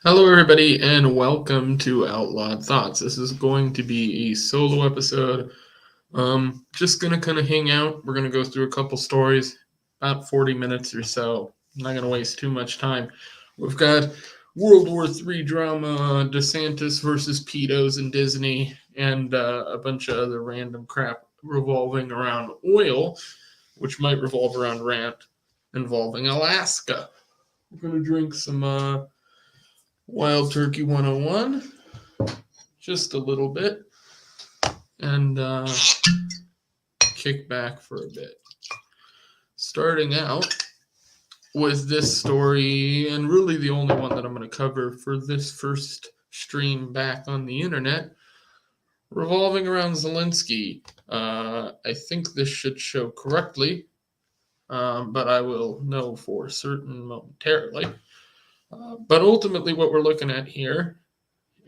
Hello, everybody, and welcome to Outlawed Thoughts. This is going to be a solo episode. Just gonna kind of hang out. We're gonna go through a couple stories, about 40 minutes or so. I'm not gonna waste too much time. We've got World War III drama, DeSantis versus pedos in Disney, and a bunch of other random crap revolving around oil, which might revolve around rant involving Alaska. We're gonna drink some Wild Turkey 101, just a little bit, and kick back for a bit. Starting out with this story, and really the only one that I'm going to cover for this first stream back on the internet, revolving around Zelensky. I think this should show correctly, but I will know for certain momentarily. But ultimately, what we're looking at here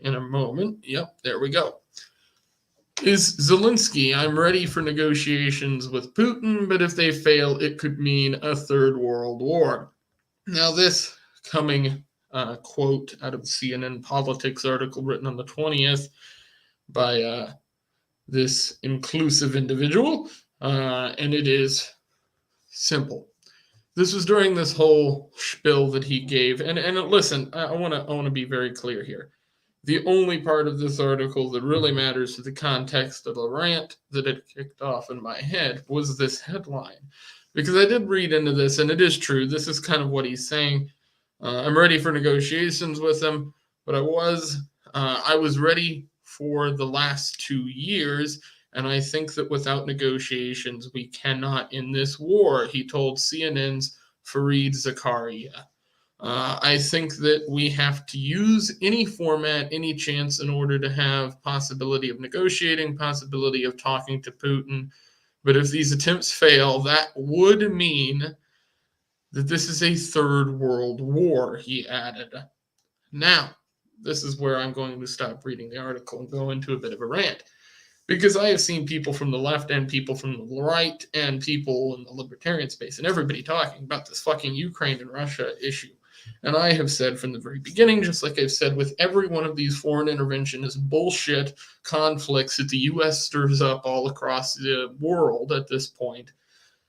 in a moment, yep, there we go, is Zelensky. I'm ready for negotiations with Putin, but if they fail, it could mean a third world war. Now, this coming quote out of the CNN Politics article written on the 20th by this inclusive individual, and it is simple. This was during this whole spiel that he gave, and listen, I want to be very clear here. The only part of this article that really matters to the context of the rant that it kicked off in my head was this headline, because I did read into this, and it is true. This is kind of what he's saying. I'm ready for negotiations with him, but I was ready for the last 2 years. And I think that without negotiations, we cannot in this war, he told CNN's Fareed Zakaria. I think that we have to use any format, any chance in order to have possibility of negotiating, possibility of talking to Putin. But if these attempts fail, that would mean that this is a third world war, he added. Now, this is where I'm going to stop reading the article and go into a bit of a rant. Because I have seen people from the left and people from the right and people in the libertarian space and everybody talking about this fucking Ukraine and Russia issue. And I have said from the very beginning, just like I've said with every one of these foreign interventionist bullshit conflicts that the U.S. stirs up all across the world at this point,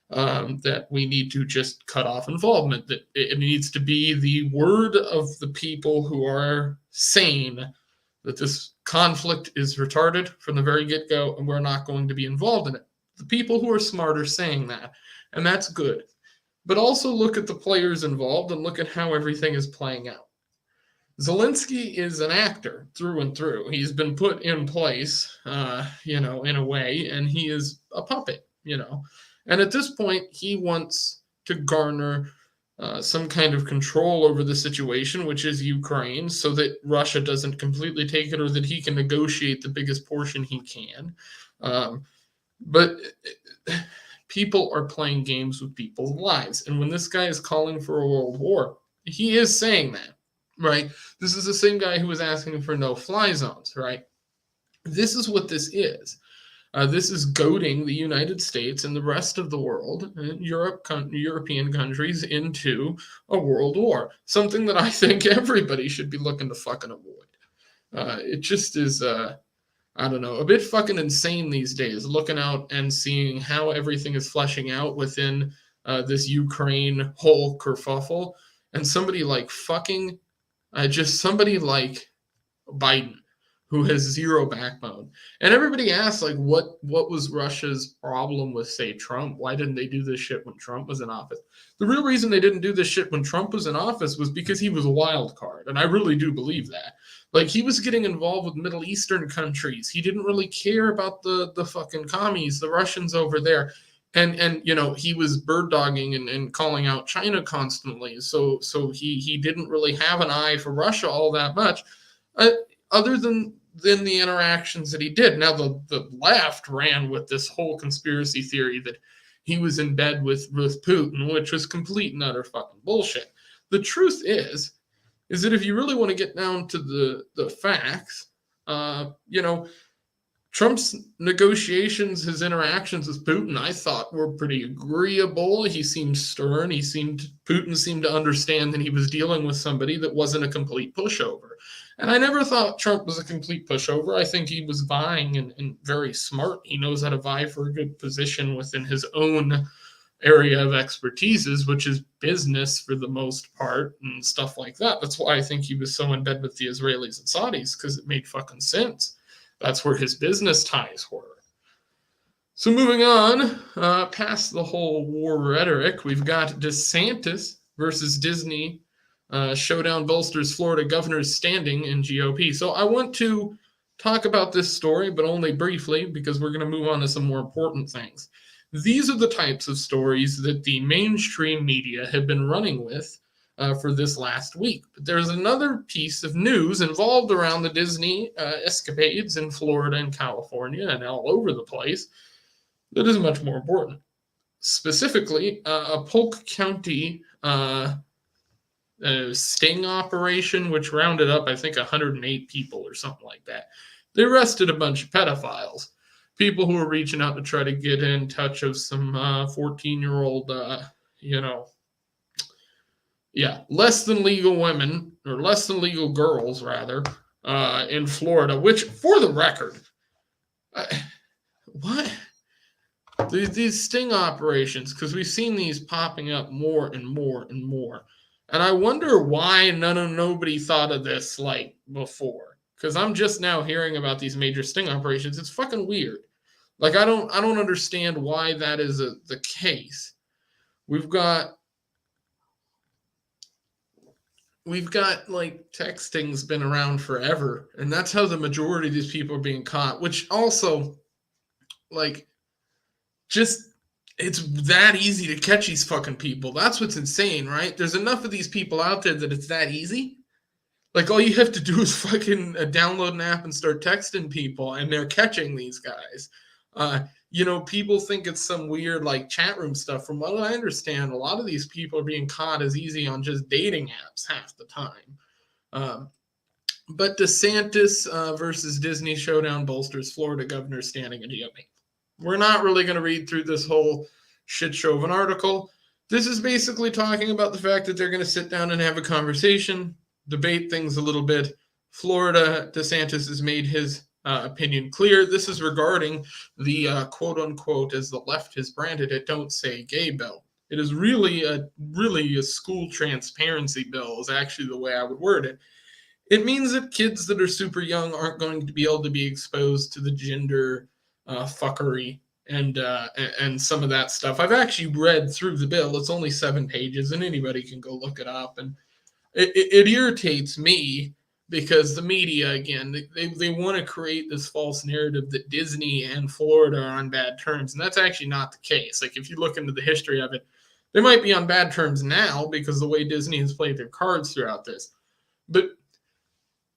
that we need to just cut off involvement, that it needs to be the word of the people who are sane that this conflict is retarded from the very get-go, and we're not going to be involved in it. The people who are smart are saying that, and that's good. But also look at the players involved and look at how everything is playing out. Zelensky is an actor through and through. He's been put in place, in a way, and he is a puppet, And at this point, he wants to garner some kind of control over the situation, which is Ukraine, so that Russia doesn't completely take it or that he can negotiate the biggest portion he can. But people are playing games with people's lives. And when this guy is calling for a world war, he is saying that, right? This is the same guy who was asking for no-fly zones, right? This is what this is. This is goading the United States and the rest of the world, European countries, into a world war. Something that I think everybody should be looking to fucking avoid. It just is, a bit fucking insane these days, looking out and seeing how everything is fleshing out within this Ukraine whole kerfuffle. And somebody like somebody like Biden, who has zero backbone. And everybody asks, like, what was Russia's problem with, say, Trump? Why didn't they do this shit when Trump was in office? The real reason they didn't do this shit when Trump was in office was because he was a wild card. And I really do believe that. Like, he was getting involved with Middle Eastern countries. He didn't really care about the fucking commies, the Russians over there. And he was bird dogging and calling out China constantly. So he didn't really have an eye for Russia all that much. Other than the interactions that he did. Now, the left ran with this whole conspiracy theory that he was in bed with Putin, which was complete and utter fucking bullshit. The truth is that if you really want to get down to the facts, Trump's negotiations, his interactions with Putin, I thought were pretty agreeable. He seemed stern. Putin seemed to understand that he was dealing with somebody that wasn't a complete pushover. And I never thought Trump was a complete pushover. I think he was vying and very smart. He knows how to vie for a good position within his own area of expertises, which is business for the most part and stuff like that. That's why I think he was so in bed with the Israelis and Saudis, because it made fucking sense. That's where his business ties were. So moving on, past the whole war rhetoric, we've got DeSantis versus Disney. Showdown bolsters Florida governor's standing in GOP. So I want to talk about this story, but only briefly, because we're going to move on to some more important things. These are the types of stories that the mainstream media have been running with for this last week. But there's another piece of news involved around the Disney escapades in Florida and California and all over the place that is much more important. Specifically, a Polk County sting operation, which rounded up, I think, 108 people or something like that. They arrested a bunch of pedophiles, people who were reaching out to try to get in touch of some 14-year-old, less than legal women, or less than legal girls, rather, in Florida, which, for the record, what? These sting operations, because we've seen these popping up more and more and more. And I wonder why nobody thought of this, like, before. Because I'm just now hearing about these major sting operations. It's fucking weird. Like, I don't understand why that is the case. We've got like texting's been around forever, and that's how the majority of these people are being caught, which also, like, just, it's that easy to catch these fucking people. That's what's insane, right? There's enough of these people out there that it's that easy. Like, all you have to do is fucking download an app and start texting people, and they're catching these guys. People think it's some weird, like, chat room stuff. From what I understand, a lot of these people are being caught as easy on just dating apps half the time. But DeSantis versus Disney showdown bolsters Florida governor standing in GOP. We're not really going to read through this whole shit show of an article. This is basically talking about the fact that they're going to sit down and have a conversation, debate things a little bit. Florida, DeSantis has made his opinion clear. This is regarding the quote-unquote, as the left has branded it, don't say gay bill. It is really a school transparency bill is actually the way I would word it. It means that kids that are super young aren't going to be able to be exposed to the gender fuckery and some of that stuff. I've actually read through the bill. It's only 7 pages, and anybody can go look it up. And it irritates me because the media, again, they want to create this false narrative that Disney and Florida are on bad terms, and that's actually not the case. Like, if you look into the history of it, they might be on bad terms now because the way Disney has played their cards throughout this. But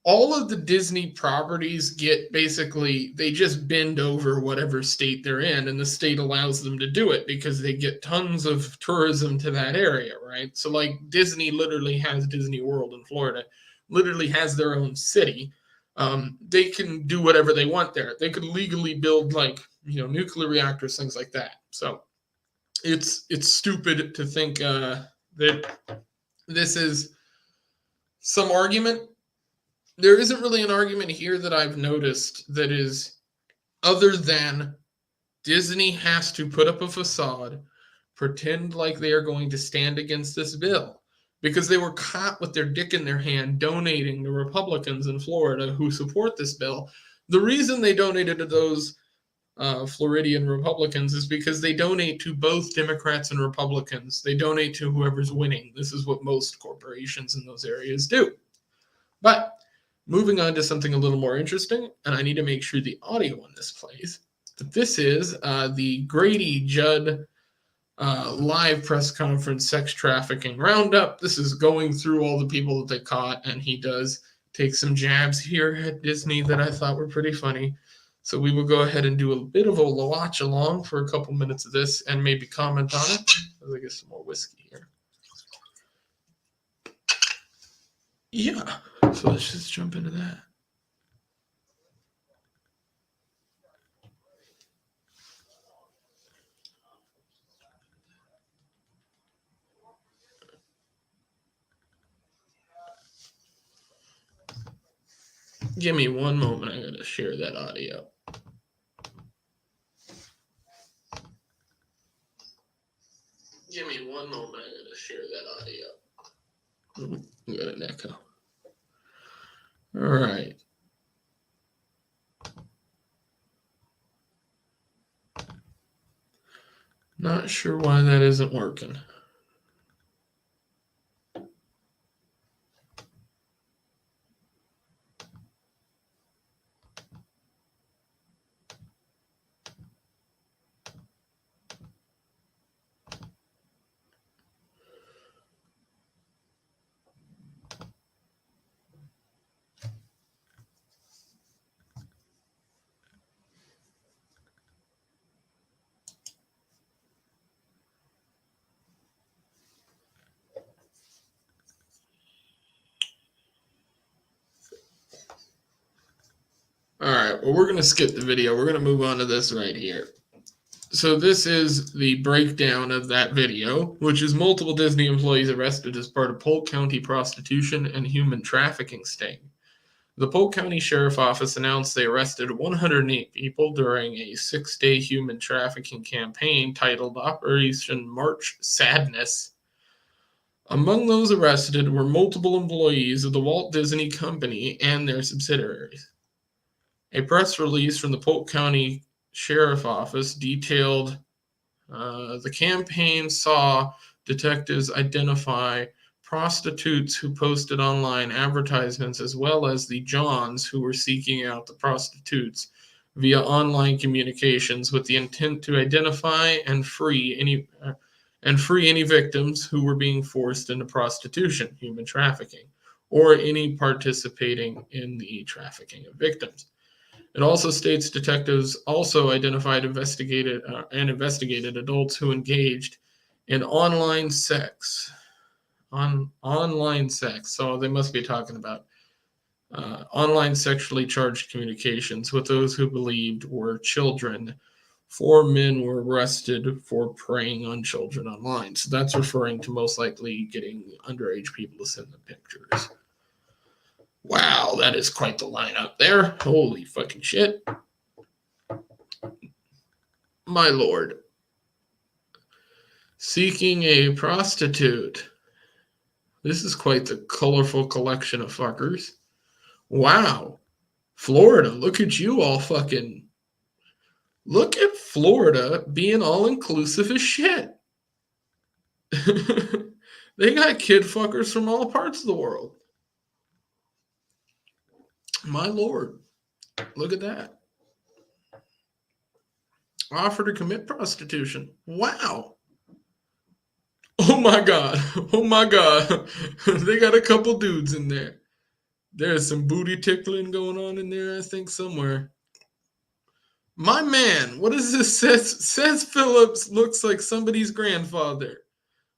all of the Disney properties get basically, they just bend over whatever state they're in, and the state allows them to do it because they get tons of tourism to that area, right? So, like, Disney literally has Disney World in Florida, literally has their own city. They can do whatever they want there. They could legally build, like, nuclear reactors, things like that. So it's stupid to think that this is some argument. There isn't really an argument here that I've noticed that is other than Disney has to put up a facade, pretend like they are going to stand against this bill, because they were caught with their dick in their hand donating to Republicans in Florida who support this bill. The reason they donated to those Floridian Republicans is because they donate to both Democrats and Republicans. They donate to whoever's winning. This is what most corporations in those areas do. But moving on to something a little more interesting, and I need to make sure the audio on this plays. But this is the Grady Judd live press conference sex trafficking roundup. This is going through all the people that they caught, and he does take some jabs here at Disney that I thought were pretty funny. So we will go ahead and do a bit of a watch along for a couple minutes of this and maybe comment on it. As I get some more whiskey here. Yeah. So let's just jump into that. Give me one moment. I gotta share that audio. Give me one moment. I gotta share that audio. We got an echo. All right. Not sure why that isn't working. All right, well, we're going to skip the video. We're going to move on to this right here. So this is the breakdown of that video, which is multiple Disney employees arrested as part of Polk County prostitution and human trafficking sting. The Polk County Sheriff Office announced they arrested 108 people during a 6-day human trafficking campaign titled Operation March Sadness. Among those arrested were multiple employees of the Walt Disney Company and their subsidiaries. A press release from the Polk County Sheriff Office detailed the campaign saw detectives identify prostitutes who posted online advertisements as well as the Johns who were seeking out the prostitutes via online communications with the intent to identify and free any victims who were being forced into prostitution, human trafficking, or any participating in the trafficking of victims. It also states detectives also identified and investigated adults who engaged in online sex. Online sex. So they must be talking about online sexually charged communications with those who believed were children. 4 men were arrested for preying on children online. So that's referring to most likely getting underage people to send them pictures. Wow, that is quite the lineup there. Holy fucking shit. My lord. Seeking a prostitute. This is quite the colorful collection of fuckers. Wow. Florida, look at you all fucking. Look at Florida being all inclusive as shit. They got kid fuckers from all parts of the world. My lord, look at that. Offer to commit prostitution. Wow. Oh my God. Oh my God. They got a couple dudes in there. There's some booty tickling going on in there, I think, somewhere. My man, what is this? Says Phillips looks like somebody's grandfather.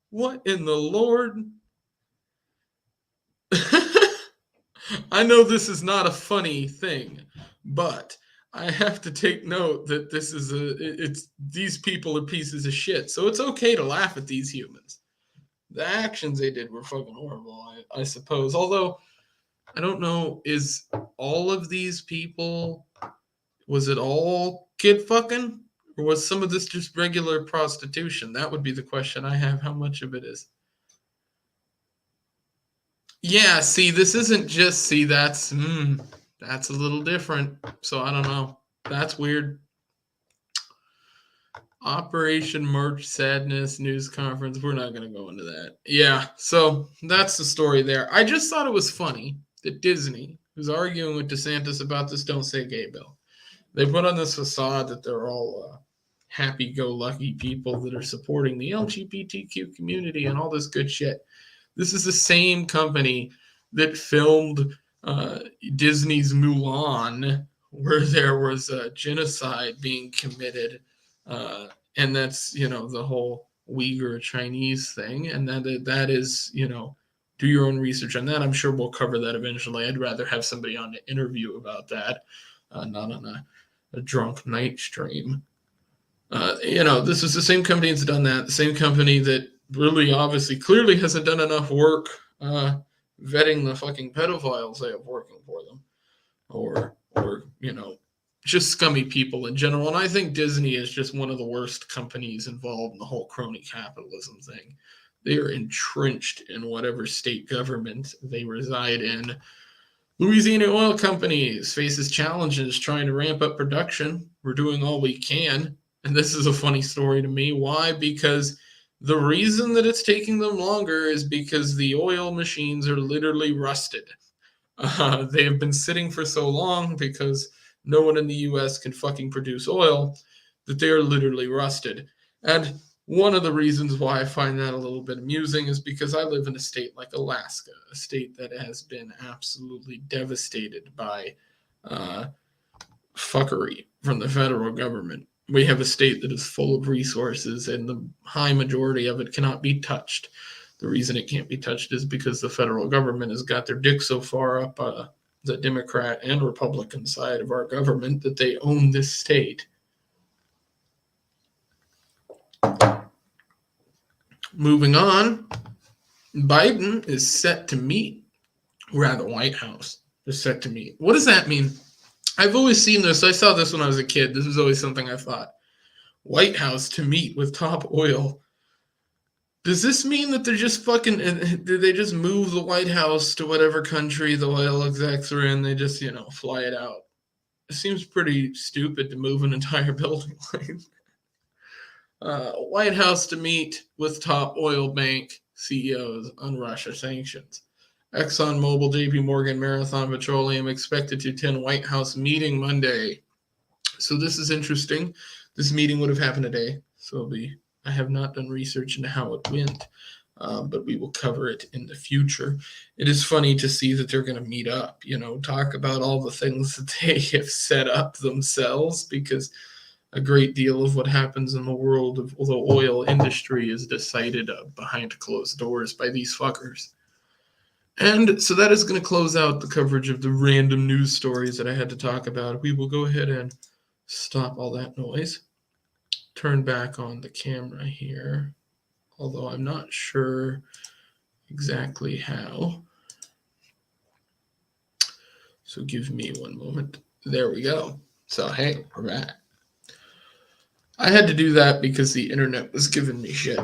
What in the Lord? I know this is not a funny thing, but I have to take note that these people are pieces of shit. So it's okay to laugh at these humans. The actions they did were fucking horrible, I suppose. Although, I don't know, is all of these people, was it all kid fucking? Or was some of this just regular prostitution? That would be the question I have, how much of it is. Yeah, see, this isn't just, that's a little different. So I don't know. That's weird. Operation March Sadness news conference. We're not going to go into that. Yeah, so that's the story there. I just thought it was funny that Disney, who's arguing with DeSantis about this Don't Say Gay bill, they put on this facade that they're all happy-go-lucky people that are supporting the LGBTQ community and all this good shit. This is the same company that filmed Disney's Mulan, where there was a genocide being committed, and that's, the whole Uyghur Chinese thing, and that is, do your own research on that. I'm sure we'll cover that eventually. I'd rather have somebody on to interview about that, not on a drunk night stream. This is the same company that's done that, the same company that really obviously clearly hasn't done enough work vetting the fucking pedophiles they have working for them. or just scummy people in general. And I think Disney is just one of the worst companies involved in the whole crony capitalism thing. They are entrenched in whatever state government they reside in. Louisiana Oil Companies faces challenges trying to ramp up production. We're doing all we can. And this is a funny story to me. Why? Because the reason that it's taking them longer is because the oil machines are literally rusted. They have been sitting for so long because no one in the U.S. can fucking produce oil that they are literally rusted. And one of the reasons why I find that a little bit amusing is because I live in a state like Alaska, a state that has been absolutely devastated by fuckery from the federal government. We have a state that is full of resources, and the high majority of it cannot be touched. The reason it can't be touched is because the federal government has got their dick so far up the Democrat and Republican side of our government that they own this state. Moving on, Biden is set to meet, the White House is set to meet. What does that mean? I've always seen this. I saw this when I was a kid. This was always something I thought. White House to meet with top oil. Does this mean that they're just did they just move the White House to whatever country the oil execs are in? They just, fly it out. It seems pretty stupid to move an entire building. White House to meet with top oil bank CEOs on Russia sanctions. ExxonMobil, JP Morgan, Marathon Petroleum expected to attend White House meeting Monday. So this is interesting. This meeting would have happened today. So I have not done research into how it went, but we will cover it in the future. It is funny to see that they're going to meet up, talk about all the things that they have set up themselves, because a great deal of what happens in the world of the oil industry is decided behind closed doors by these fuckers. And so that is going to close out the coverage of the random news stories that I had to talk about. We will go ahead and stop all that noise. Turn back on the camera here, although I'm not sure exactly how. So give me one moment. There we go. So, hey, we're back. I had to do that because the internet was giving me shit.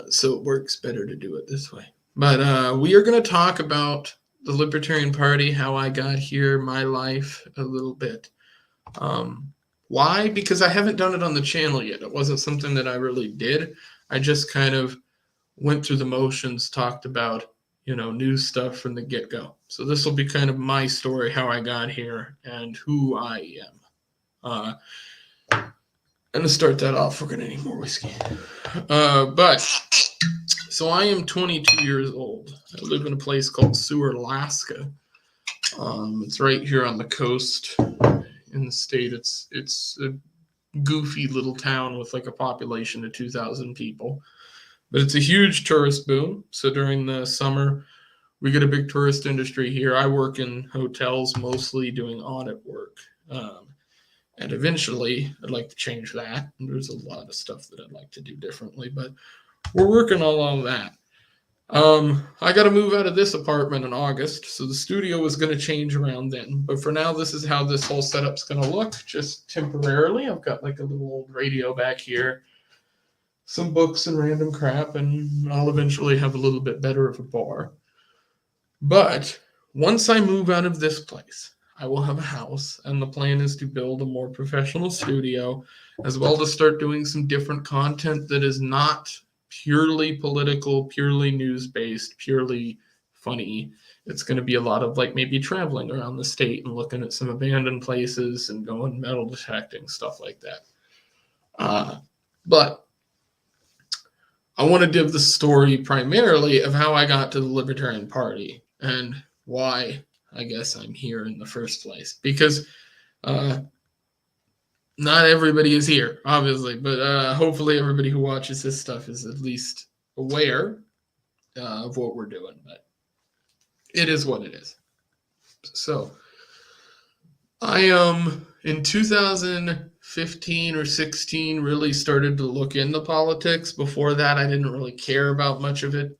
So it works better to do it this way. But we are going to talk about the Libertarian Party, how I got here, my life a little bit. Why? Because I haven't done it on the channel yet. It wasn't something that I really did. I just kind of went through the motions, talked about, new stuff from the get-go. So this will be kind of my story, how I got here and who I am. And to start that off, we're going to need more whiskey. So I am 22 years old. I live in a place called Seward, Alaska. It's right here on the coast in the state. It's a goofy little town with like a population of 2,000 people. But it's a huge tourist boom. So during the summer, we get a big tourist industry here. I work in hotels, mostly doing audit work. And eventually, I'd like to change that. And there's a lot of stuff that I'd like to do differently, but we're working on all that. I got to move out of this apartment in August, so the studio is going to change around then. But for now, this is how this whole setup's going to look, just temporarily. I've got like a little old radio back here, some books and random crap, and I'll eventually have a little bit better of a bar. But once I move out of this place, I will have a house, and the plan is to build a more professional studio, as well to start doing some different content that is not purely political, purely news-based, purely funny. It's going to be a lot of like maybe traveling around the state and looking at some abandoned places and going metal detecting, stuff like that. But I want to give the story primarily of how I got to the Libertarian Party and why I guess I'm here in the first place. Because not everybody is here, obviously, but hopefully everybody who watches this stuff is at least aware of what we're doing. But it is what it is. So I in 2015 or 16 really started to look into politics. Before that, I didn't really care about much of it.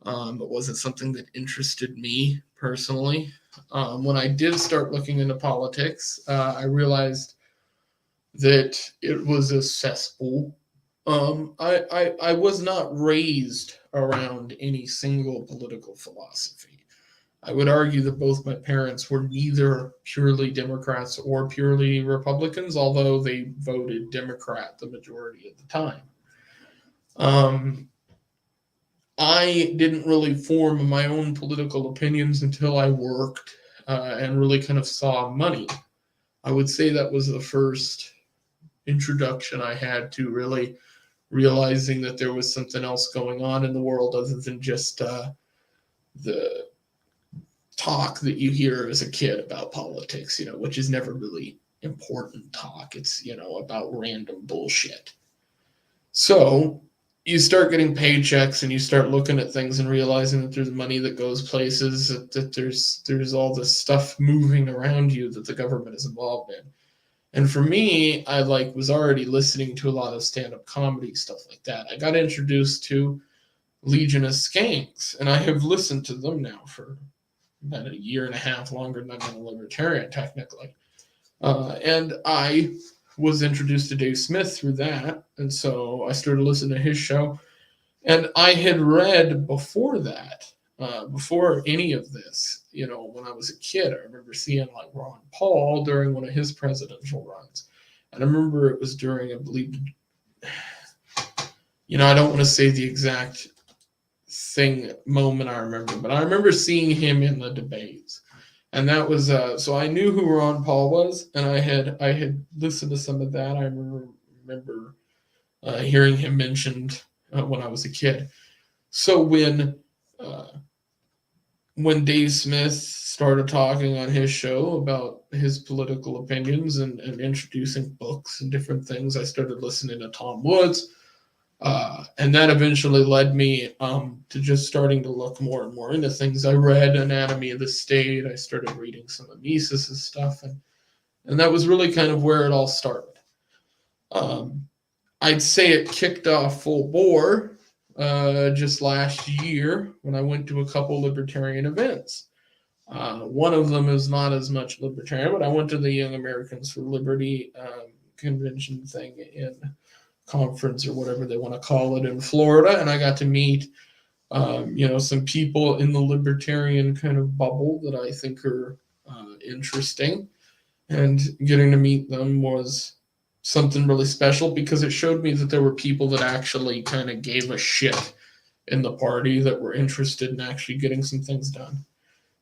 It wasn't something that interested me personally. When I did start looking into politics, I realized that it was a cesspool. I was not raised around any single political philosophy. I would argue that both my parents were neither purely Democrats or purely Republicans, although they voted Democrat the majority of the time. I didn't really form my own political opinions until I worked and really kind of saw money. I would say that was the first introduction I had to really realizing that there was something else going on in the world other than just the talk that you hear as a kid about politics, which is never really important talk. It's, about random bullshit. So you start getting paychecks and you start looking at things and realizing that there's money that goes places, that there's all this stuff moving around you that the government is involved in. And for me, I was already listening to a lot of stand-up comedy, stuff like that. I got introduced to Legion of Skanks, and I have listened to them now for about a year and a half, longer than I've been a libertarian, technically. And I was introduced to Dave Smith through that, and so I started listening to his show. And I had read before that, before any of this, when I was a kid, I remember seeing Ron Paul during one of his presidential runs. And I remember it was during, I believe, I don't want to say the exact moment I remember, but I remember seeing him in the debates. And that was, so I knew who Ron Paul was, and I had listened to some of that. I remember hearing him mentioned when I was a kid. So when Dave Smith started talking on his show about his political opinions and introducing books and different things, I started listening to Tom Woods. And that eventually led me to just starting to look more and more into things. I read Anatomy of the State. I started reading some of Mises's stuff. And that was really kind of where it all started. I'd say it kicked off full bore just last year when I went to a couple libertarian events. One of them is not as much libertarian, but I went to the Young Americans for Liberty convention thing in conference or whatever they want to call it in Florida, and I got to meet some people in the libertarian kind of bubble that I think are interesting, and getting to meet them was something really special because it showed me that there were people that actually kind of gave a shit in the party, that were interested in actually getting some things done.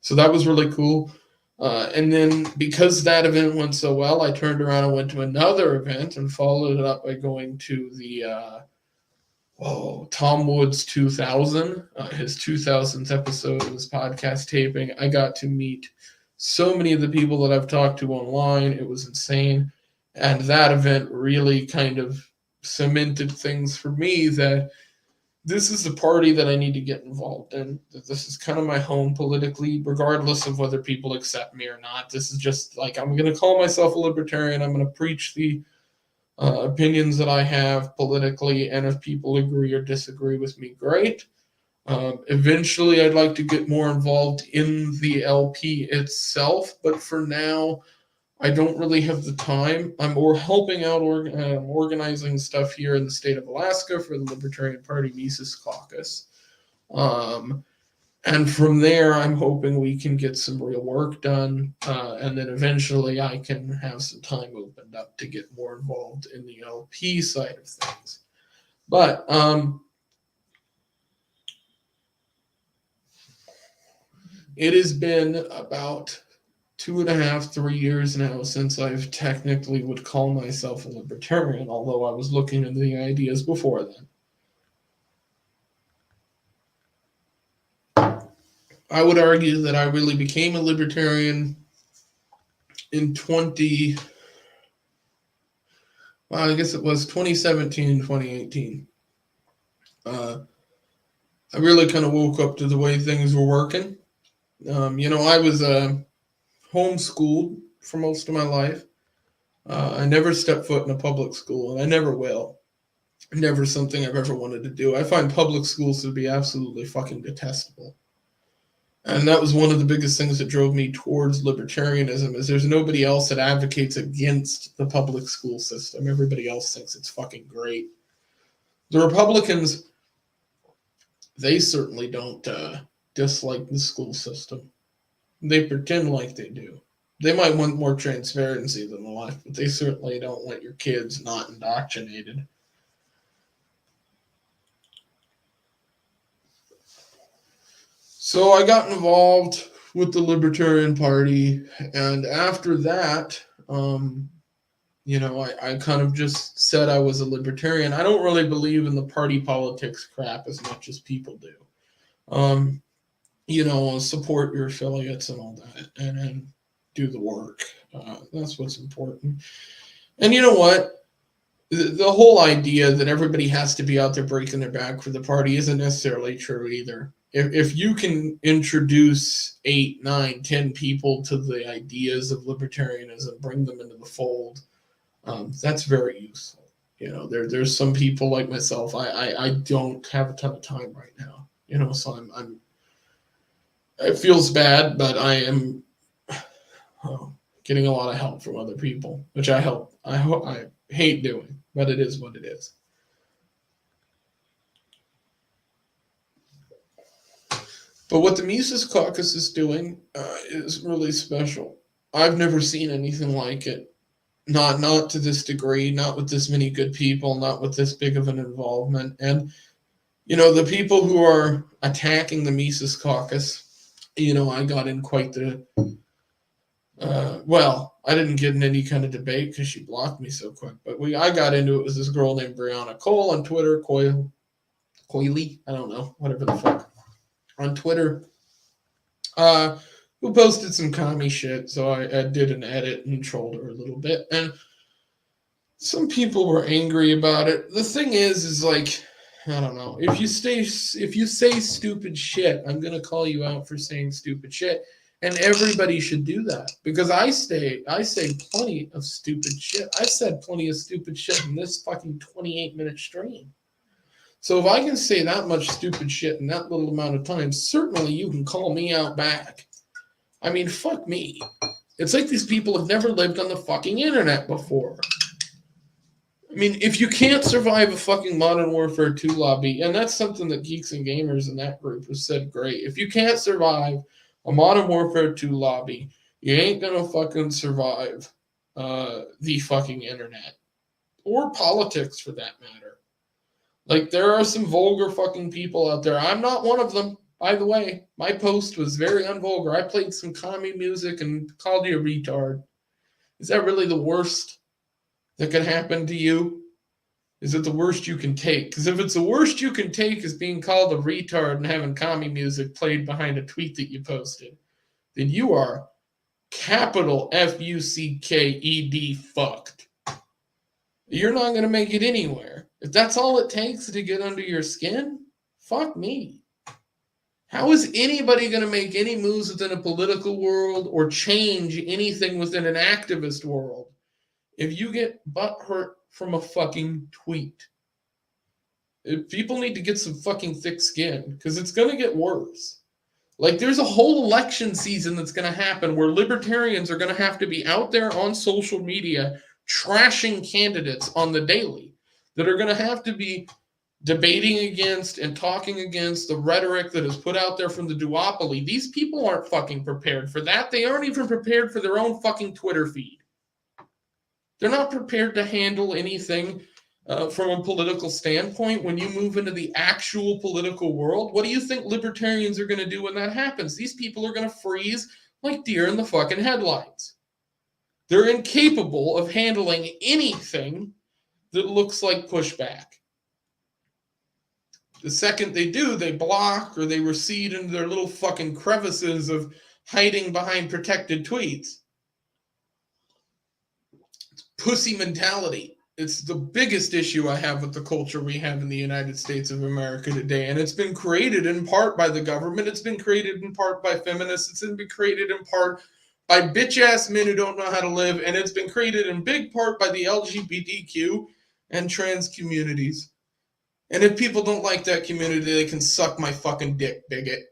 So that was really cool. And then because that event went so well, I turned around and went to another event and followed it up by going to the Tom Woods 2000, his 2000th episode of his podcast taping. I got to meet so many of the people that I've talked to online. It was insane. And that event really kind of cemented things for me that this is the party that I need to get involved in. This is kind of my home politically, regardless of whether people accept me or not. This is just I'm going to call myself a libertarian. I'm going to preach the opinions that I have politically, and if people agree or disagree with me, great. Eventually, I'd like to get more involved in the LP itself, but for now, I don't really have the time. I'm more helping out organizing stuff here in the state of Alaska for the Libertarian Party Mises Caucus. And from there, I'm hoping we can get some real work done. And then eventually I can have some time opened up to get more involved in the LP side of things. But it has been about 2.5, 3 years now since I've technically would call myself a libertarian, although I was looking into the ideas before then. I would argue that I really became a libertarian in 2017, 2018. I really kind of woke up to the way things were working. I was homeschooled for most of my life. I never stepped foot in a public school, and I never will. Never something I've ever wanted to do. I find public schools to be absolutely fucking detestable. And that was one of the biggest things that drove me towards libertarianism is there's nobody else that advocates against the public school system. Everybody else thinks it's fucking great. The Republicans, they certainly don't dislike the school system. They pretend like they do. They might want more transparency than the left, but they certainly don't want your kids not indoctrinated. So I got involved with the Libertarian Party, and after that, I kind of just said I was a libertarian. I don't really believe in the party politics crap as much as people do. Support your affiliates and all that, and do the work. That's what's important. And you know what? The whole idea that everybody has to be out there breaking their back for the party isn't necessarily true either. If you can introduce 8, 9, 10 people to the ideas of libertarianism, bring them into the fold, that's very useful. There's some people like myself. I don't have a ton of time right now. So I'm. It feels bad, but I am getting a lot of help from other people, which I hate doing, but it is what it is. But what the Mises Caucus is doing is really special. I've never seen anything like it. Not to this degree, not with this many good people, not with this big of an involvement. And, the people who are attacking the Mises Caucus, I got in quite the, I didn't get in any kind of debate because she blocked me so quick. But I got into it with this girl named Brianna Cole on Twitter, Coily, I don't know, whatever the fuck. On Twitter, who posted some commie shit, so I did an edit and trolled her a little bit, and some people were angry about it. The thing is like, I don't know, if you say stupid shit, I'm gonna call you out for saying stupid shit, and everybody should do that, because I say plenty of stupid shit. I said plenty of stupid shit in this fucking 28-minute stream. So if I can say that much stupid shit in that little amount of time, certainly you can call me out back. I mean, fuck me. It's like these people have never lived on the fucking internet before. I mean, if you can't survive a fucking Modern Warfare 2 lobby, and that's something that Geeks and Gamers in that group has said great. If you can't survive a Modern Warfare 2 lobby, you ain't gonna fucking survive the fucking internet. Or politics, for that matter. Like, there are some vulgar fucking people out there. I'm not one of them, by the way. My post was very unvulgar. I played some commie music and called you a retard. Is that really the worst that can happen to you? Is it the worst you can take? Because if it's the worst you can take is being called a retard and having commie music played behind a tweet that you posted, then you are capital F-U-C-K-E-D fucked. You're not going to make it anywhere. If that's all it takes to get under your skin, fuck me. How is anybody going to make any moves within a political world or change anything within an activist world if you get butt hurt from a fucking tweet? If people need to get some fucking thick skin, because it's going to get worse. Like, there's a whole election season that's going to happen where libertarians are going to have to be out there on social media trashing candidates on the daily, that are going to have to be debating against and talking against the rhetoric that is put out there from the duopoly. These people aren't fucking prepared for that. They aren't even prepared for their own fucking Twitter feed. They're not prepared to handle anything from a political standpoint when you move into the actual political world. What do you think libertarians are going to do when that happens? These people are going to freeze like deer in the fucking headlights. They're incapable of handling anything that looks like pushback. The second they do, they block or they recede into their little fucking crevices of hiding behind protected tweets. It's pussy mentality. It's the biggest issue I have with the culture we have in the United States of America today. And it's been created in part by the government. It's been created in part by feminists. It's been created in part by bitch-ass men who don't know how to live. And it's been created in big part by the LGBTQ and trans communities. And if people don't like that community, they can suck my fucking dick, bigot.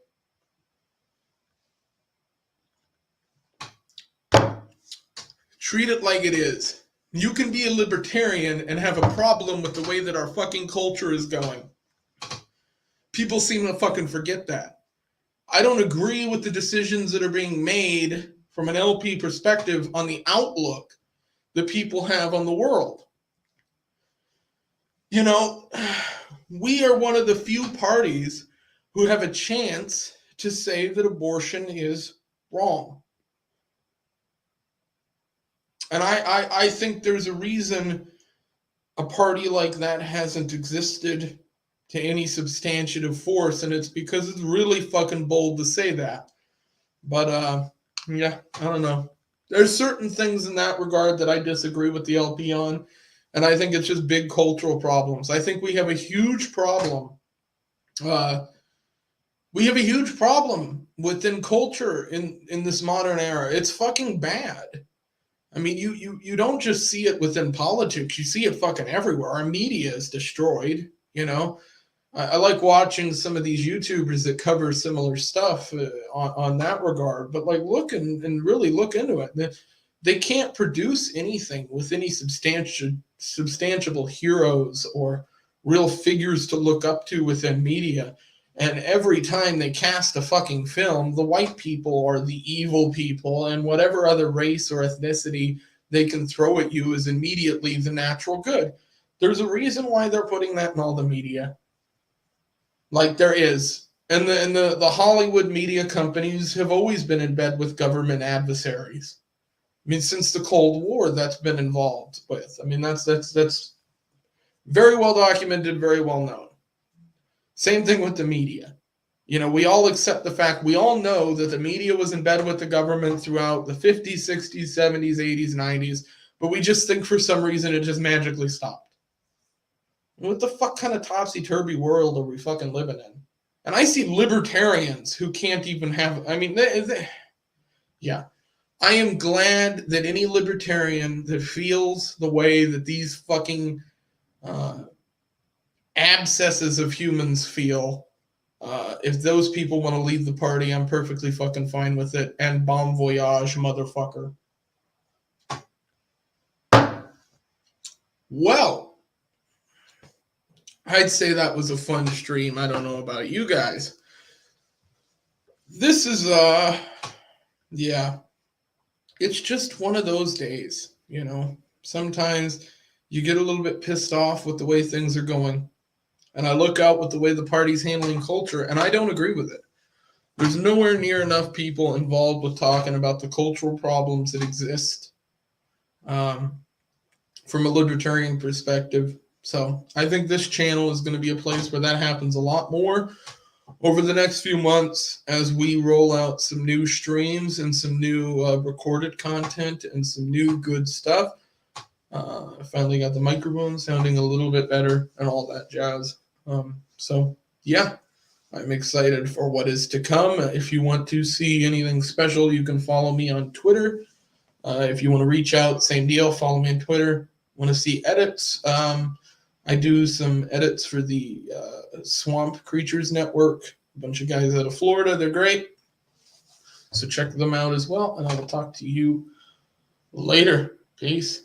Treat it like it is. You can be a libertarian and have a problem with the way that our fucking culture is going. People seem to fucking forget that. I don't agree with the decisions that are being made from an LP perspective on the outlook that people have on the world. You know, we are one of the few parties who have a chance to say that abortion is wrong. And I think there's a reason a party like that hasn't existed to any substantive force, and it's because it's really fucking bold to say that. But yeah, I don't know. There's certain things in that regard that I disagree with the LP on, and I think it's just big cultural problems. I think we have a huge problem. We have a huge problem within culture in this modern era. It's fucking bad. I mean, you don't just see it within politics. You see it fucking everywhere. Our media is destroyed, you know. I like watching some of these YouTubers that cover similar stuff on that regard. But, like, look and really look into it. They can't produce anything with any substantiable heroes or real figures to look up to within media. And every time they cast a fucking film, the white people are the evil people, and whatever other race or ethnicity they can throw at you is immediately the natural good. There's a reason why they're putting that in all the media. Like there is. And the Hollywood media companies have always been in bed with government adversaries. I mean, since the Cold War, that's been involved with. I mean, that's very well documented, very well known. Same thing with the media. You know, we all accept the fact, we all know that the media was in bed with the government throughout the 50s, 60s, 70s, 80s, 90s, but we just think for some reason it just magically stopped. What the fuck kind of topsy-turvy world are we fucking living in? And I see libertarians who can't even have, I mean, yeah. I am glad that any libertarian that feels the way that these fucking abscesses of humans feel, if those people want to leave the party, I'm perfectly fucking fine with it. And bon voyage, motherfucker. Well, I'd say that was a fun stream. I don't know about you guys. This is, yeah. It's just one of those days, you know. Sometimes you get a little bit pissed off with the way things are going. And I look out with the way the party's handling culture, and I don't agree with it. There's nowhere near enough people involved with talking about the cultural problems that exist from a libertarian perspective. So I think this channel is going to be a place where that happens a lot more over the next few months as we roll out some new streams and some new recorded content and some new good stuff. I finally got the microphone sounding a little bit better and all that jazz. So, yeah, I'm excited for what is to come. If you want to see anything special, you can follow me on Twitter. If you want to reach out, same deal, follow me on Twitter. Want to see edits? I do some edits for the Swamp Creatures Network. A bunch of guys out of Florida. They're great. So check them out as well, and I will talk to you later. Peace.